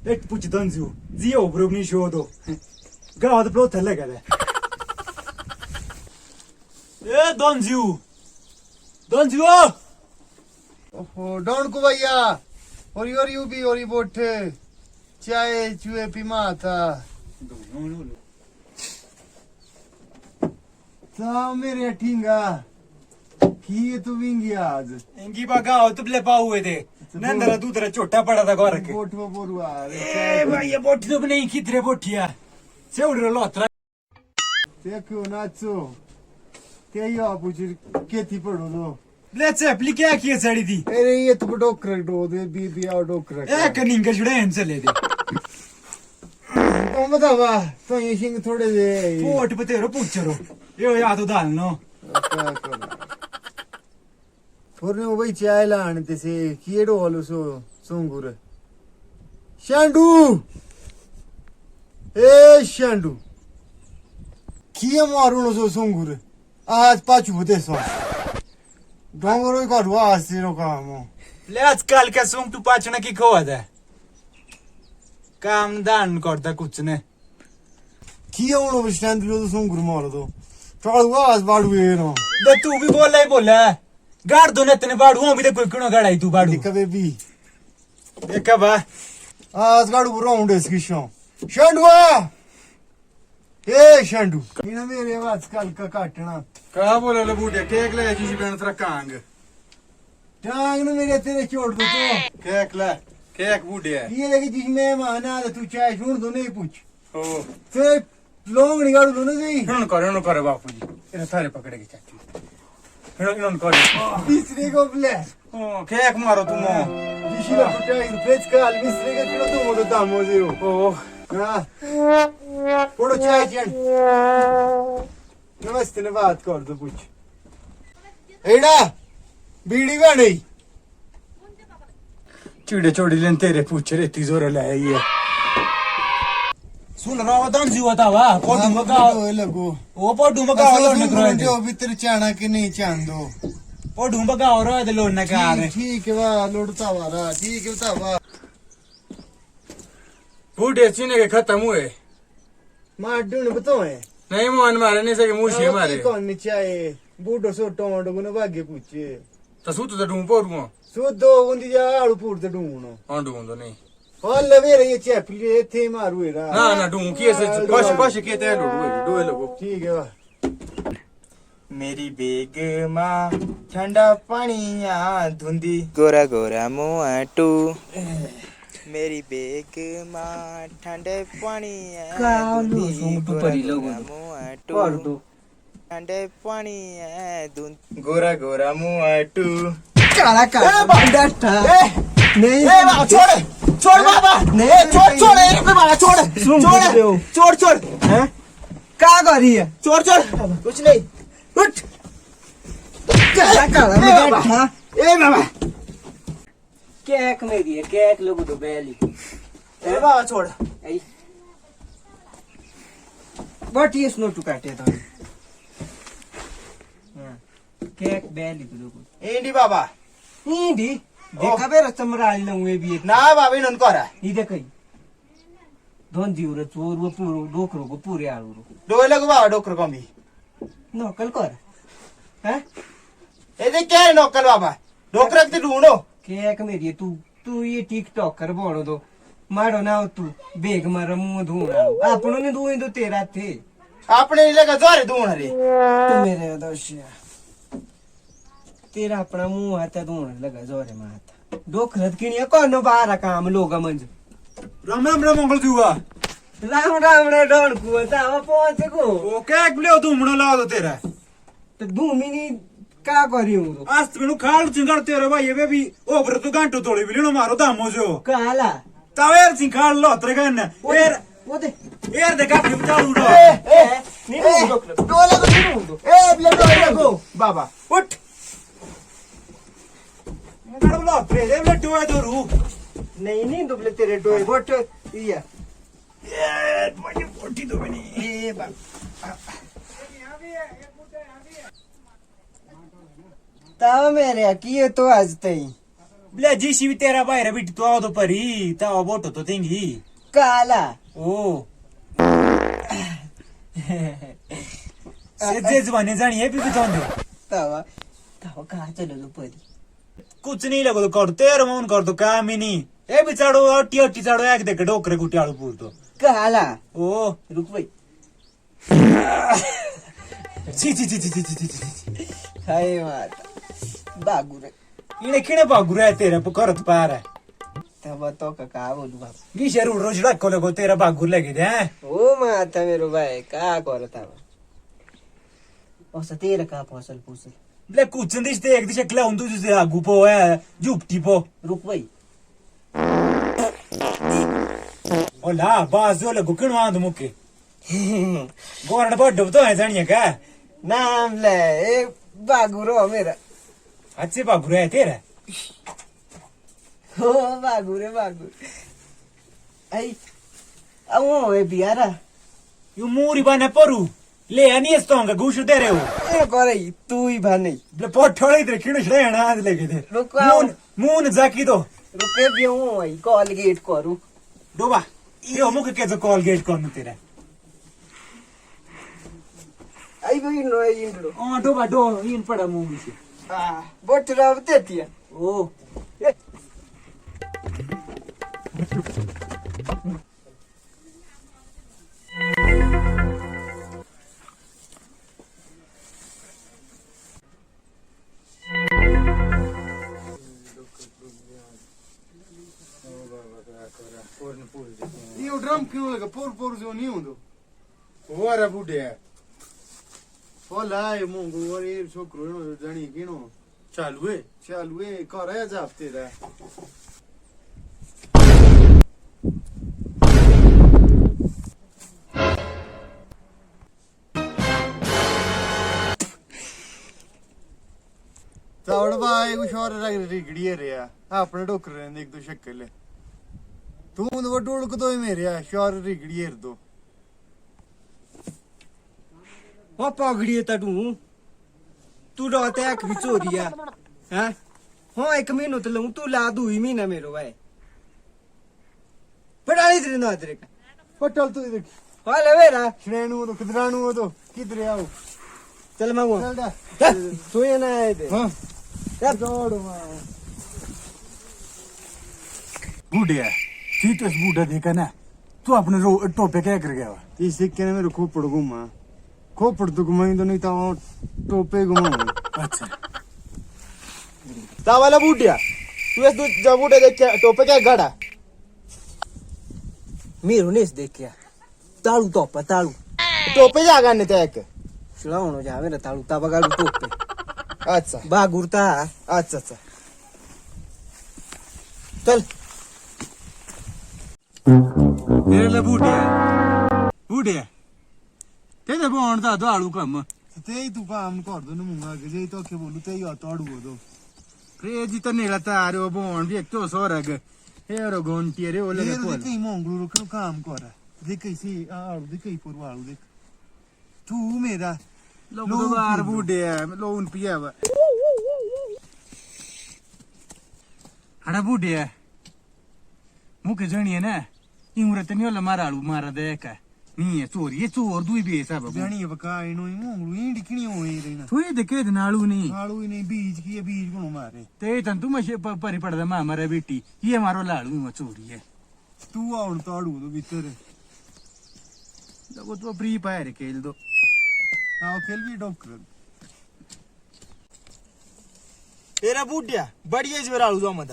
Ett pucci danziu. Zio brubni shodo. Gad blått lägga det. Danziu. Danziu! ओहो don को भैया और you भी और बोट चाय चुए पीमा था ता मेरे ठिंगा की तू विंगी आज Engi bagao tu ble pa हुए थे. नंदरा दूधरा छोटा पड़ा था घर के. बोट वो बोरुआ ए भैया बोटी तो नहीं कितरे बोटिया. Se उड़ लोत्रा. देखो नाचो ते यो पूछ के थी पढ़ो low Let's applique aqui a série di. अरे ये तो डोकर डो दे बी और डोकर Caninga जुड़े चले दे. तो बतावा तो ये सिंह थोड़े दे Forte potero pucciaro. Io तो दाल नो. फुरने वो भाई चाय लाने ते से किएडो वालो सो सोंगुर शांडू ए शांडू किए मारू सो सोंगुर आज पाचू बते सो डोंगरो का रुआ सिरो कामो Let's calca sum tu pacina की खोदा. काम दान करता कुछ ने. किए उनो स्टैंड लो सोंगुर मारो तो चल वाज बाड़ू ये नो बे तू भी बोला है. गाड़ दो ने तने बाड़ू हम भी कोई क्यों गाड़ाई तू बाड़ू. कबे भी देखा बा. आज गाड़ू राउंड इसकी शो शांडुआ ए शांडू इना मेरे आवाज कल का काटना कहा बोला लो बूढ़े केक ले जी बहन तेरा कांग टांग ने मेरे तेरे छोड़ दो तो केक ले केक बूढ़े है ये लगे जिसमें माना तू चाय छोड़ दो नहीं पूछ ओ ते लोग निकाल दो ना जी इन्होंने करे बापू जी इन्हें थारे पकड़े की चाची इन्होंने करे तीसरे को प्ले ओ केक मारो तुम जिशिला पुचाई फेच का मिस्त्री का किलो तो मोदो दामो जीरो ओ हां पोड़ो चाय चल नमस्ते ने बात कर दो पूछ एड़ा बीड़ी का नहीं चिड़े चोड़ी लेन तेरे पूछे रे तिजोरे ले आई है सुन रहा दान जीवा था वा. पोटू मगाओ. लगो वो पोटू मगाओ लोने करो. जो भीतर चाणा के नहीं चांद दो पोटू मगाओ रो दे लोने का रे. ठीक है वाह लोड़ता वाला ठीक है वाह बूढ़े चीने के खत्म हुए मार डून बताओ नहीं मान मारे नहीं सके मुझे मारे कौन नीचे आए बूढ़ो सो टोंड गुने भाग्य पूछे तो सूत तो ढूंढ पोरुआ सो दो गुंदी जा आड़ू पूर ते ढूंढनो हां ढूंढ दो नहीं और लवे रे ये चैपली थे मारू एरा ना ना ढूंढ किए से बस बस के ते ढूंढ दो लोगो ठीक है वाह मेरी बेगमा ठंडा पानिया धुंदी गोरा गोरा मुआटू मेरी बेगमा ठंडे पानिया धुंदी गोरा गोरा मुआटू ठंडे पानिया धुंदी गोरा गोरा मुआटू काला काला बंडाटा नहीं ए बाबा छोड़ बाबा. नहीं छोड़ ए बाबा छोड़. हैं का करी है छोड़ कुछ नहीं. उठ. काला काला बंडाटा ए बाबा. केक मेरी है केक लोगों तो बैली ए बाबा छोड़. आई बट ये स्नो टू काटे तो केक बैली तो लोगों ఏంటి బాబా. दी देखा बे चमराली लंगे भी నా బాబా నన్ను కోరా. ये देखई दोन जीव रे चोर वो पूरो डोकरो को पूरे आलू డోలకు బాబా డోకరు కొంబి. नकल कर हैं ఇది కే నొక్కలు బాబా. డోకరకు తి ढूंढो. केक मेरी है तू तू ये टिकटॉक कर बोलो तो मारो ना तू बेग मारो मुंह धोना अपनों ने धोए तो तेरा थे ਆਪਣੇ ఇలాగా జోరే ढूंढ रे. तो मेरे दोषिया तेरा अपना मुंह आता धोने लगा जोरे माता डोखरत किणिया कौन बारा काम लोगा मंज राम राम राम मंगल जुआ. राम राम रे डोन कुता वो पहुंच को ओ केक ले तू मणो ला दो तेरा. तो धूमिनी का करियो तो आज मेनू खाल चिंगार तेरे भाई ये भी ओबर तो घंटो तोड़ी बिलिनो मारो दामो जो. काला तावेर सिंह खाल लो तेरे गन. एर वो दे एर दे काफी चालू उठो. नी डोला को नी दो ए ब्ले डोले को बाबा उठ. मगर लो तेरे ले टोए दोरू. नहीं नहीं दुबले तेरे डोए बट या ए बड़ी पोटी तो बनी. ए बा ता मेरे की तो आज तई बोले जीसी भी तेरा बाहर बिट तो आओ तो परी ता बोटो तो तेंगी काला ओ से जवाने जानी है भी तो तवा तवा कहा चलो तो परी कुछ नहीं लगो तो कर तेरा मन कर तो काम ही नहीं ए बिचारो अट्टी अट्टी चाड़ो एक देख डोकरे कुटियाड़ू पूर तो काला ओ रुक भाई छी हाय माता बागुरे इने किने बागुरे है तेरा करत पार है तवा तो का बोलू बाप गिशेर रोज रखो लगो तेरा बागुर लगे दे हैं ओ माता मेरो भाई का करता औसा तेरा का फसल पूसल बोले कुछ दिस ते एक दिशा क्लाउन तू से आगू पो है जुपटी पो रुक भाई ओला बास जो लगो किन वांद मुके गोरन बड्डो तो है जानिए का नाम ले ए बागुरो मेरा अच्छे बागुर है तेरा ओ बागुरे बागुर आई आओ ए बियारा यू मूरी बने परू ले नहीं स्टोंगा गुश दे रहे हो ए करे तू ही भाने बोले पोठोड़े इधर किन श्रेण आज लगे दे रुक आओ मून जाकी दो रुके बियो आई कॉलगेट करू डोबा ये मुके के जो कॉलगेट करनु तेरा आई भी नो इंडो ओ डोबा डो इन पड़ा मूवी से बोट रावते तिया ओ ये ड्रम क्यों लगा पोर जो नहीं हुंदो ओरा बुढ़े ओला ये मोंगो और ये छोकरो नो जानी किनो चालू है कर है जाप तेरा तावड़ भाई कुछ और रिगड़ी है रे अपने डोकर ने एक दो शक्ल है तू वो डोलक तो मेरे शोर रिगड़ी है दो ओ पगड़ी ता तू रहते है खिचोरिया हैं हो एक महीनो तो लऊं तू ला दू ही महीना मेरो भाई पढ़ाई तेरे ना तेरे का पटल तो देख हाले मेरा श्रेणु तो किधरानु तो किधर आओ चल मांगो चल दा तू ये ना आए थे हां चल दौड़ मां बूढ़े ठीक तो बूढ़ा देखा ना तू अपने टोपे क्या कर गया इस सिक्के ने मेरे खोपड़ घुमा खोपड़ तो घुमाई तो नहीं था टोपे घुमाऊं अच्छा ता वाला बूढ़िया तू इस जब बूढ़े देख के टोपे क्या गाड़ा मेरो ने देख क्या तालू टोपा तालू टोपे जागा ने तक सुनाओ जा मेरा तालू ता बगाड़ू टोपे अच्छा बागुरता अच्छा अच्छा चल तेरे बूढ़े तेरे बोन दा दाड़ू कम ते तू काम कर दो न मुंगा के जे तो के बोलू ते यो तोड़ू दो क्रेजी तो नेला तारो बोन भी तो सोरग हेरो गोंटी रे ओले ये कोल कई मोंगलू रुकनो काम कर देख कैसी आड़ू देख कई पुरवा आड़ू देख तू मेरा लोग तो बार बूढ़े लोन पिया वा हड़ा बूढ़े मुके जणिए ना इमरत नहीं होला माराळू मारा देका नहीं है चोर ये चोर दुई भी है सब जानी बका इनो ही मोंगलू इंडी किनी होई रेना तू ये देखे नाळू नहीं आड़ू ही नहीं बीज की बीज को मारे ते तन तू मशे परी पड़दा मारा बेटी ये मारो लाड़ू में चोरी है तू आउड़ तोड़ू तो भीतर लगो तो फ्री फायर खेल दो आओ खेल भी डॉक्टर तेरा बूढ़िया बढ़िया इस बेरा आलू मत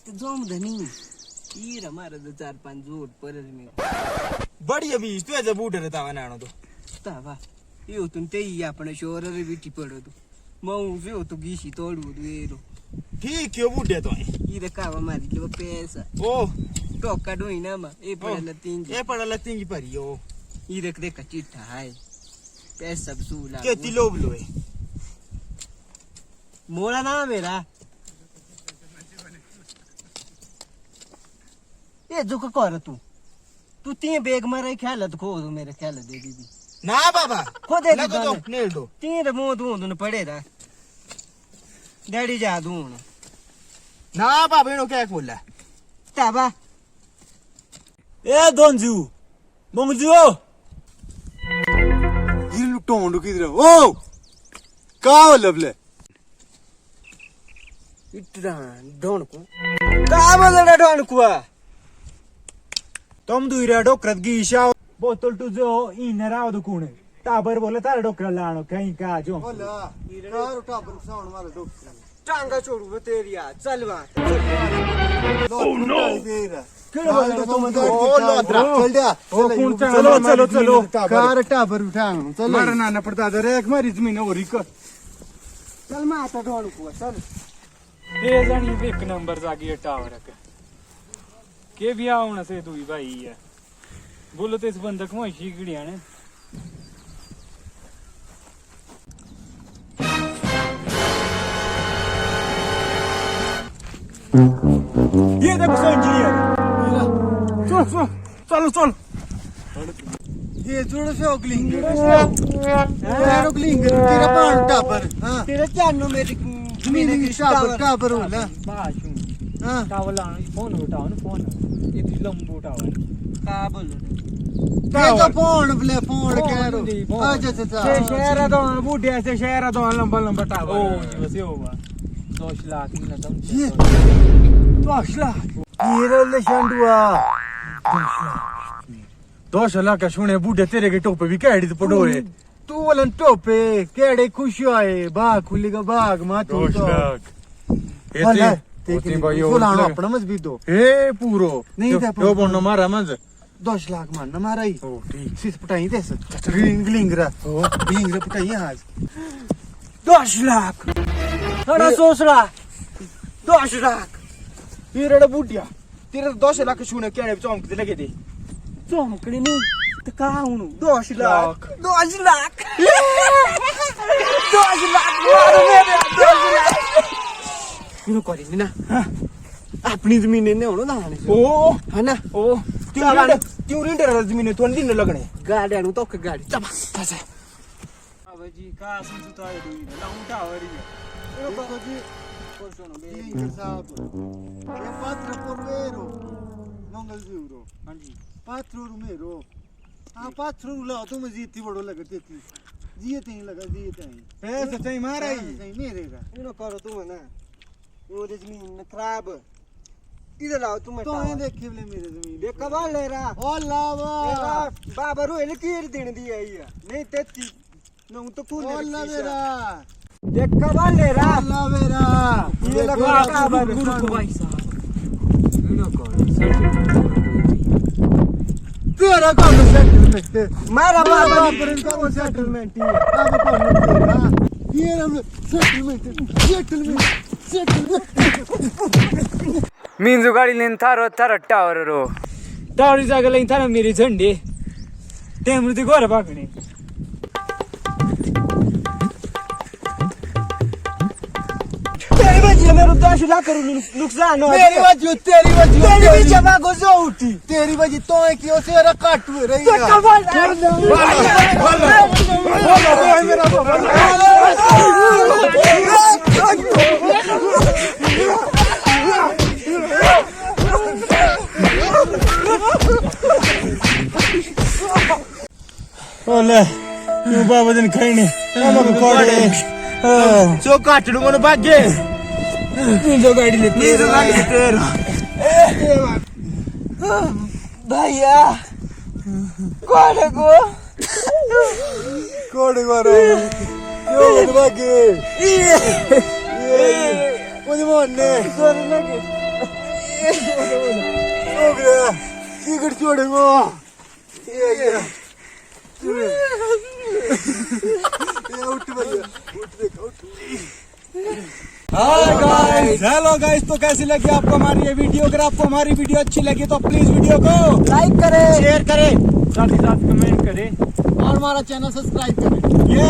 तो जोम धनी ईर हमारा दो चार पांच जोड़ पर में बढ़िया बीज तू ऐसे बूढ़े रहता है ना तो तावा यो तुम ते ही अपने शोर रे बिटी पड़ो तो मऊ से तो गीसी तोड़ू देरो ठीक क्यों बूढ़े तो है ईर कावा मारी के पैसा ओ टोका डोई ना मा ए पड़ला तीन ये पड़ा लत्ती की परियो ईर के का चिट्ठा है पैसा सब सूला केती लोग लोए मोड़ा ना मेरा ये जो का कर तू तीन बेग मारे ख्याल तो खो दो मेरे ख्याल दे दीदी ना बाबा खो दे लगो दो तो नेल दो तीन मुंह दूं दूं पड़े दा डैडी जा दूं ना बाबा इनो क्या बोला ताबा ए दोन जीव मग जीव ही टोंड किधर ओ का लबले इतना डोणकू का मला डोणकू तुम दुईऱ्या डोकरात गिशा बोतल तुझं इन राव कोण ताबर बोला तार डोकराला आणो काही का जो बोला कार उठा पर साउंड मार दो टांगा छोडू तेरिया चल बा ओ नो चलो चलो चलो कार टाबर उठा चल मारा नाना पडता जरा एक मारी जमीन ओरी कर चल मा आता डोणकू चल ते जणी एक नंबर जागी टावर के भी आउन से दुई भाई है बोलो तो इस बंदक में शिगड़ी आने ये देखो सो इंजीनियर चल चल चलो चल ये जोड़ से ओगलिंग यार ओगलिंग तेरा पान टाबर हां तेरे चानो मेरी मीने की टाबर होला बाशू हां टावर लाना फोन उठाओ ना फोन इतनी लंबू टावर का बोलो ये तो फोन प्ले फोन कह रो अच्छा अच्छा शहर तो बूढ़े से शहर तो लंबा लंबा टावर ओ जी बस ये होगा 2 लाख मिला तुम ये 2 लाख ये रे शंडुआ 2 लाख का सुने बूढ़े तेरे के टोपे भी कैडी तो पडोरे तू वलन टोपे केड़े खुश आए बाग खुलेगा बाग माथू 2 लाख भला होती भाई फुलाना अपना मत भी दो ए पूरो नहीं था यो बोनो मारा मज 10 लाख मारना मारा ही ओ ठीक सिस पटाई दे ग्लिंगरा ग्लिंगरा पटाई आज 10 लाख थोड़ा सोचला 10 लाख ये रे बूढ़िया तेरे 10 लाख सुने क्या चौंक दे लगे दे चमकड़ी नहीं तो का हूं 10 लाख 10 लाख 10 लाख मारो मेरे 10 लाख इनो करी ना अपनी जमीन ने होनो ना ओ है ना ओ क्यों रेंडर जमीन तो दिन लगने गाड़ी आनु तो गाड़ी चल तसे बाबा जी का समझता है दुई लाऊं टावर ही देखो जी ग्लिंगर साहब ये पात्र पोरवेरो मंगल जीवरो हां जी पात्र रुमेरो हां पात्र ला तो मजीद थी बड़ो लगते थी जिए ते लगा दिए ते पैसे चाहिए मारा ही नहीं मेरे का इनो करो तुम ना वो जमीन खराब इधर आओ तुम तो ये देखे ले मेरे जमीन देख कबाल ले रहा ओ लावा बाबा रो ele कीर देने दी आई है नहीं तेती न तो कौन ओ लावेरा देख कबाल ले रहा ओ लावेरा ये लगा बाबा गुरु को भाई साहब इनो करो तेरा काम सेटलमेंट मारा बाबा पर इनका सेटलमेंट ही अब कौन तेरा ये हम सेटलमेंट मीन गाड़ी लेन थारो थारो टावर रो टावर जागा लेन थारो मेरी झंडे टेमरू ती गोर पाकणे तेरी वजह मेरे 10 लाख नुकसान हो मेरी वजह तेरी वजह तेरी भी जमा को जो उठी तेरी वजह तो है कि उसे रा काट हुए रही है कबाल ओले यू बाबा दिन खाइने हम कोड़े जो काटड़ू मन भागे जो गाड़ी ले तेरे लागे तेरा भैया कोड़े को कोड़े मारो यो भागे वो मोने करने के ओगरा सिगड़ छोड़े वो ये उठ भैया उठ देख उठ हाय गाइस हेलो गाइस तो कैसी लगी आपको हमारी ये वीडियो अगर आपको हमारी वीडियो अच्छी लगी तो प्लीज वीडियो को लाइक करें शेयर करें साथ ही साथ कमेंट करें और हमारा चैनल सब्सक्राइब करें ये